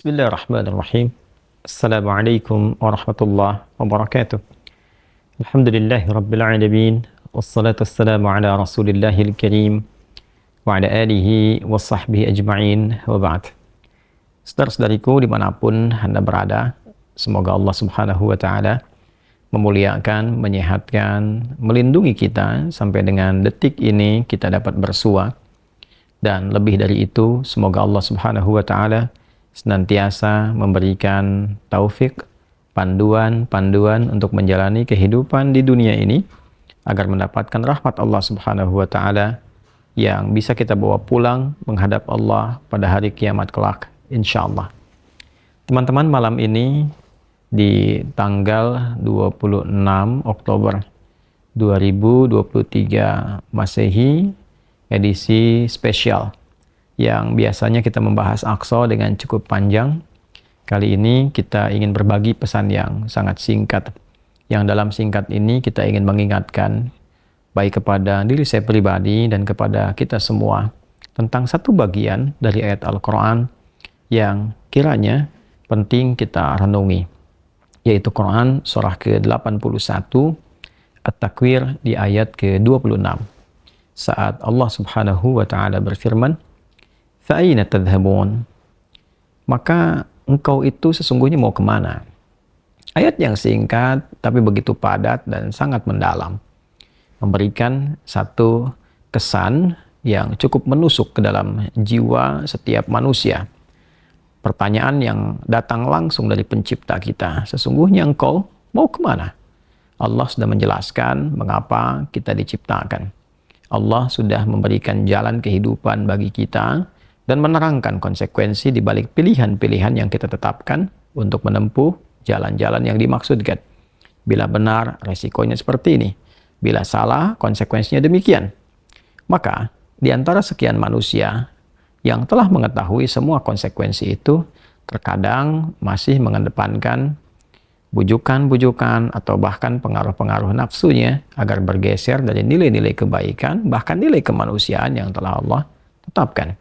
Bismillahirrahmanirrahim. Assalamualaikum warahmatullahi wabarakatuh. Alhamdulillahi rabbil alamin. Wassalatu wassalamu ala rasulillahil karim wa ala alihi wa sahbihi ajma'in wa ba'd. Saudara-saudariku dimanapun Anda berada, semoga Allah subhanahu wa ta'ala memuliakan, menyehatkan, melindungi kita sampai dengan detik ini kita dapat bersua. Dan lebih dari itu, semoga Allah subhanahu wa ta'ala senantiasa memberikan taufik, panduan untuk menjalani kehidupan di dunia ini agar mendapatkan rahmat Allah Subhanahu wa taala yang bisa kita bawa pulang menghadap Allah pada hari kiamat kelak insyaallah. Teman-teman, malam ini di tanggal 26 Oktober 2023 Masehi, edisi spesial yang biasanya kita membahas Aqsa dengan cukup panjang. Kali ini kita ingin berbagi pesan yang sangat singkat. Yang dalam singkat ini kita ingin mengingatkan baik kepada diri saya pribadi dan kepada kita semua tentang satu bagian dari ayat Al-Quran yang kiranya penting kita renungi, yaitu Quran surah ke-81 At-Takwir di ayat ke-26 saat Allah subhanahu wa ta'ala berfirman, Fa'aina tadhhabun? Maka engkau itu sesungguhnya mau kemana? Ayat yang singkat tapi begitu padat dan sangat mendalam, memberikan satu kesan yang cukup menusuk ke dalam jiwa setiap manusia. Pertanyaan yang datang langsung dari pencipta kita, sesungguhnya engkau mau kemana? Allah sudah menjelaskan mengapa kita diciptakan. Allah sudah memberikan jalan kehidupan bagi kita dan menerangkan konsekuensi di balik pilihan-pilihan yang kita tetapkan untuk menempuh jalan-jalan yang dimaksudkan. Bila benar, resikonya seperti ini. Bila salah, konsekuensinya demikian. Maka, di antara sekian manusia yang telah mengetahui semua konsekuensi itu, terkadang masih mengedepankan bujukan-bujukan atau bahkan pengaruh-pengaruh nafsunya agar bergeser dari nilai-nilai kebaikan, bahkan nilai kemanusiaan yang telah Allah tetapkan.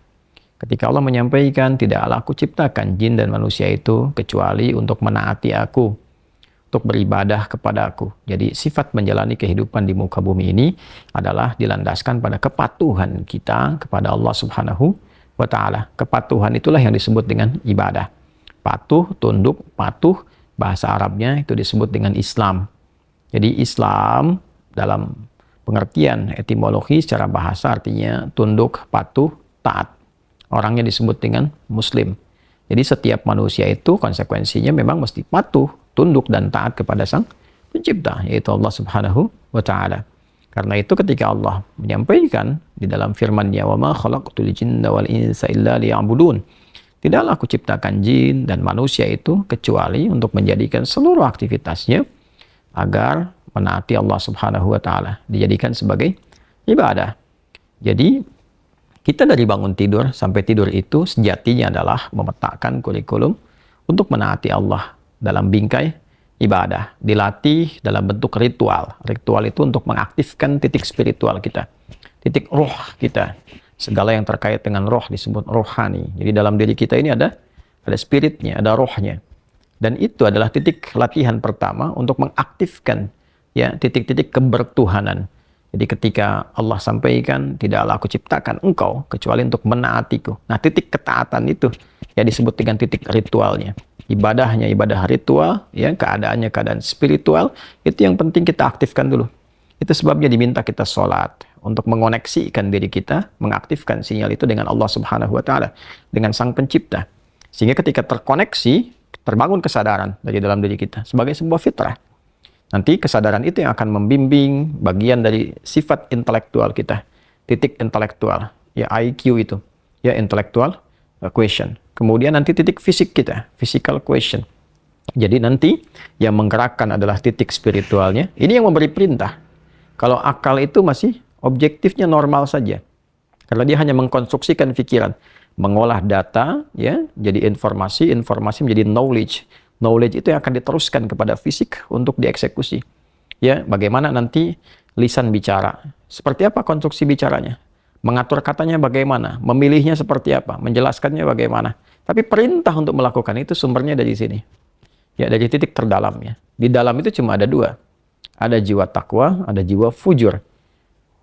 Ketika Allah menyampaikan, tidaklah aku ciptakan jin dan manusia itu kecuali untuk menaati aku, untuk beribadah kepada aku. Jadi sifat menjalani kehidupan di muka bumi ini adalah dilandaskan pada kepatuhan kita kepada Allah subhanahu wa ta'ala. Kepatuhan itulah yang disebut dengan ibadah. Patuh, tunduk, patuh, bahasa Arabnya itu disebut dengan Islam. Jadi Islam dalam pengertian etimologi secara bahasa artinya tunduk, patuh, taat. Orangnya disebut dengan Muslim. Jadi setiap manusia itu konsekuensinya memang mesti patuh, tunduk, dan taat kepada Sang Pencipta, yaitu Allah Subhanahu wa Ta'ala. Karena itu ketika Allah menyampaikan di dalam firman-Nya, "Wa ma khalaqtul jinna wal insa illa liya'budun." Tidaklah aku ciptakan jin dan manusia itu kecuali untuk menjadikan seluruh aktivitasnya agar menaati Allah Subhanahu wa Ta'ala, dijadikan sebagai ibadah. Jadi kita dari bangun tidur sampai tidur itu sejatinya adalah memetakan kurikulum untuk menaati Allah dalam bingkai ibadah. Dilatih dalam bentuk ritual. Ritual itu untuk mengaktifkan titik spiritual kita, titik roh kita. Segala yang terkait dengan roh disebut rohani. Jadi dalam diri kita ini ada spiritnya, ada rohnya. Dan itu adalah titik latihan pertama untuk mengaktifkan ya titik-titik kebertuhanan. Jadi ketika Allah sampaikan, tidaklah aku ciptakan engkau kecuali untuk menaatiku. Nah, titik ketaatan itu ya disebut dengan titik ritualnya. Ibadahnya ibadah ritual, ya keadaannya keadaan spiritual, itu yang penting kita aktifkan dulu. Itu sebabnya diminta kita sholat untuk mengoneksikan diri kita, mengaktifkan sinyal itu dengan Allah Subhanahu wa Ta'ala, dengan Sang Pencipta. Sehingga ketika terkoneksi, terbangun kesadaran dari dalam diri kita sebagai sebuah fitrah. Nanti kesadaran itu yang akan membimbing bagian dari sifat intelektual kita, titik intelektual, ya IQ itu, ya intellectual question. Kemudian nanti titik fisik kita, physical question. Jadi nanti yang menggerakkan adalah titik spiritualnya. Ini yang memberi perintah. Kalau akal itu masih objektifnya normal saja, karena dia hanya mengkonstruksikan pikiran, mengolah data, ya jadi informasi menjadi knowledge. Knowledge itu yang akan diteruskan kepada fisik untuk dieksekusi. Ya, bagaimana nanti lisan bicara? Seperti apa konstruksi bicaranya? Mengatur katanya bagaimana, memilihnya seperti apa, menjelaskannya bagaimana. Tapi perintah untuk melakukan itu sumbernya dari sini. Ya, dari titik terdalamnya. Di dalam itu cuma ada dua. Ada jiwa takwa, ada jiwa fujur.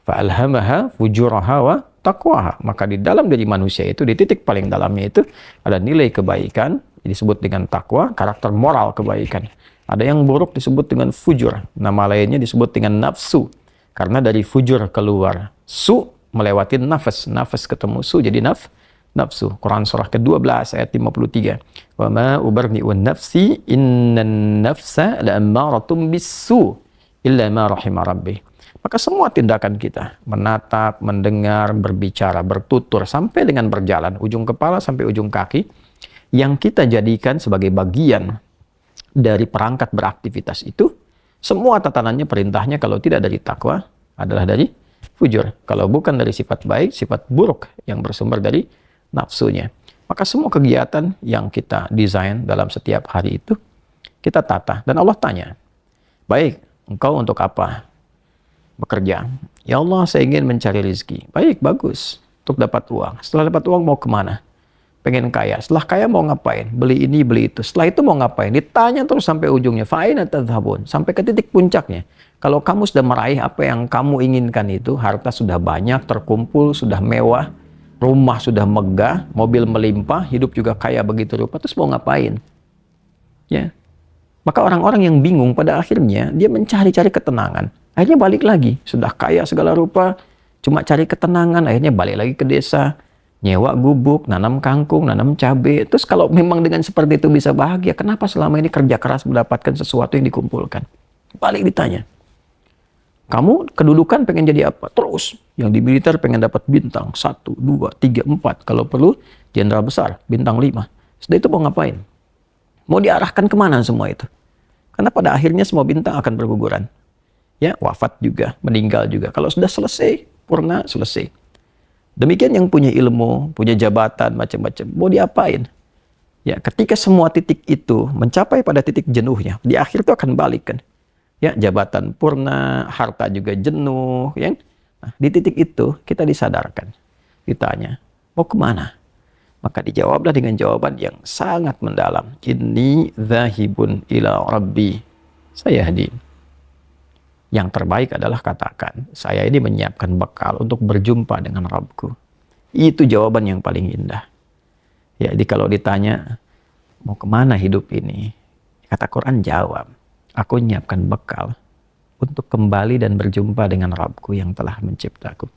Fa'alhamaha fujuraha wa taqwaha. Maka di dalam diri manusia itu, di titik paling dalamnya itu, ada nilai kebaikan, disebut dengan takwa, karakter moral kebaikan. Ada yang buruk disebut dengan fujur. Nama lainnya disebut dengan nafsu. Karena dari fujur keluar su, melewati nafas. Nafas ketemu su, jadi nafsu. Quran surah ke-12 ayat 53. Wa ma ubarni'un nafsi innan nafsa la'ammaratum bisu illa ma rahima rabbi. Maka semua tindakan kita, menatap, mendengar, berbicara, bertutur, sampai dengan berjalan, ujung kepala sampai ujung kaki, yang kita jadikan sebagai bagian dari perangkat beraktivitas itu, semua tatanannya, perintahnya kalau tidak dari takwa adalah dari fujur. Kalau bukan dari sifat baik, sifat buruk yang bersumber dari nafsunya. Maka semua kegiatan yang kita desain dalam setiap hari itu, kita tata. Dan Allah tanya, baik, engkau untuk apa bekerja? Ya Allah, saya ingin mencari rezeki. Baik, bagus. Untuk dapat uang. Setelah dapat uang mau kemana? Pengen kaya. Setelah kaya mau ngapain? Beli ini, beli itu. Setelah itu mau ngapain? Ditanya terus sampai ujungnya. Fa'aina tadhhabun? Sampai ke titik puncaknya. Kalau kamu sudah meraih apa yang kamu inginkan itu, harta sudah banyak, terkumpul, sudah mewah, rumah sudah megah, mobil melimpah, hidup juga kaya begitu rupa, terus mau ngapain? Ya. Maka orang-orang yang bingung pada akhirnya, dia mencari-cari ketenangan. Akhirnya balik lagi. Sudah kaya segala rupa, cuma cari ketenangan, akhirnya balik lagi ke desa, nyewa gubuk, nanam kangkung, nanam cabai. Terus kalau memang dengan seperti itu bisa bahagia, kenapa selama ini kerja keras mendapatkan sesuatu yang dikumpulkan? Balik ditanya. Kamu kedudukan pengen jadi apa? Terus. Yang di militer pengen dapat bintang 1, 2, 3, 4. Kalau perlu, jenderal besar, bintang 5. Setelah itu mau ngapain? Mau diarahkan kemana semua itu? Karena pada akhirnya semua bintang akan berguguran. Ya, wafat juga, meninggal juga. Kalau sudah selesai, purna, selesai. Demikian yang punya ilmu, punya jabatan, macam-macam. Mau diapain? Ya, ketika semua titik itu mencapai pada titik jenuhnya, di akhir itu akan balik kan. Ya, jabatan purna, harta juga jenuh, ya. Nah, di titik itu kita disadarkan, ditanya, mau kemana? Maka dijawablah dengan jawaban yang sangat mendalam. Inni dzahibun ila rabbi sayahdi. Yang terbaik adalah katakan, saya ini menyiapkan bekal untuk berjumpa dengan Rabbku. Itu jawaban yang paling indah. Ya, jadi kalau ditanya, mau kemana hidup ini? Kata Quran jawab, aku menyiapkan bekal untuk kembali dan berjumpa dengan Rabbku yang telah menciptaku.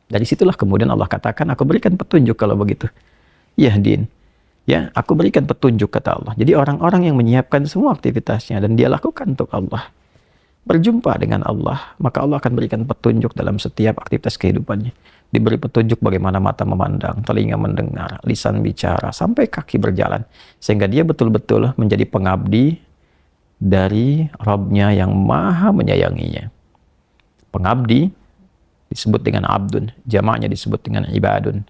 Dari situlah kemudian Allah katakan, aku berikan petunjuk kalau begitu. Yahdin. Ya, aku berikan petunjuk kata Allah. Jadi orang-orang yang menyiapkan semua aktivitasnya dan dia lakukan untuk Allah, berjumpa dengan Allah, maka Allah akan berikan petunjuk dalam setiap aktivitas kehidupannya. Diberi petunjuk bagaimana mata memandang, telinga mendengar, lisan bicara, sampai kaki berjalan. Sehingga dia betul-betul menjadi pengabdi dari Rabb-Nya yang maha menyayanginya. Pengabdi disebut dengan abdun, jamaknya disebut dengan ibadun.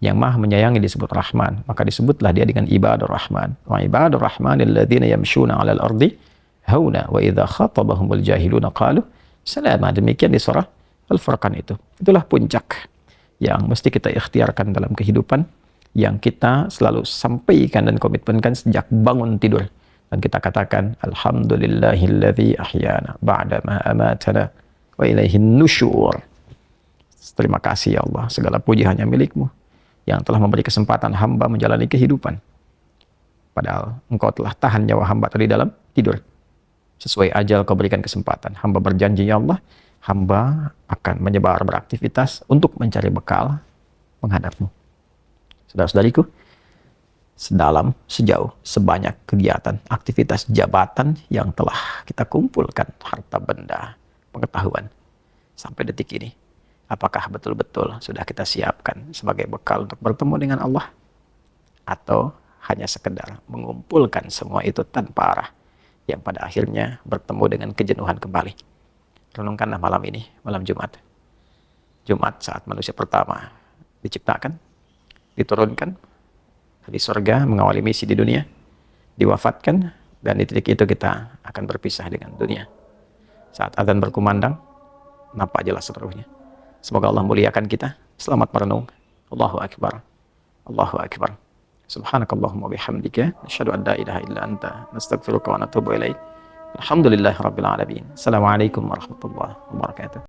Yang maha menyayangi disebut Rahman, maka disebutlah dia dengan ibadur Rahman. Wa ibadur Rahmanil ladzina yamshuna 'alal ardi hauna wa idza khatabahumul jahiluna qalu salama. Demikian di surah Al-Furqan itu. Itulah puncak yang mesti kita ikhtiarkan dalam kehidupan, yang kita selalu sampaikan dan komitmenkan sejak bangun tidur. Dan kita katakan, alhamdulillahilladzi ahyana ba'da ma amatana wa ilaihin nusyur. Terima kasih ya Allah, segala puji hanya milik-Mu yang telah memberi kesempatan hamba menjalani kehidupan. Padahal Engkau telah tahan nyawa hamba tadi dalam tidur. Sesuai ajal Kau berikan kesempatan. Hamba berjanji ya Allah, hamba akan menyebar beraktivitas untuk mencari bekal menghadap-Mu. Saudara-saudariku, sedalam, sejauh, sebanyak kegiatan, aktivitas jabatan yang telah kita kumpulkan, harta benda, pengetahuan, sampai detik ini, apakah betul-betul sudah kita siapkan sebagai bekal untuk bertemu dengan Allah? Atau hanya sekedar mengumpulkan semua itu tanpa arah, yang pada akhirnya bertemu dengan kejenuhan kembali? Renungkanlah malam ini, malam Jumat. Jumat saat manusia pertama diciptakan, diturunkan di surga mengawali misi di dunia, diwafatkan, dan di titik itu kita akan berpisah dengan dunia. Saat azan berkumandang, nampak jelas seluruhnya. Semoga Allah muliakan kita Selamat merenung. Allahu Akbar. Allahu Akbar. Subhanakallahumma bihamdika nasyhadu an la ilaha illa anta nastaghfiruka wa natubu ilaik. Alhamdulillahirabbil alamin. Assalamualaikum warahmatullahi wabarakatuh.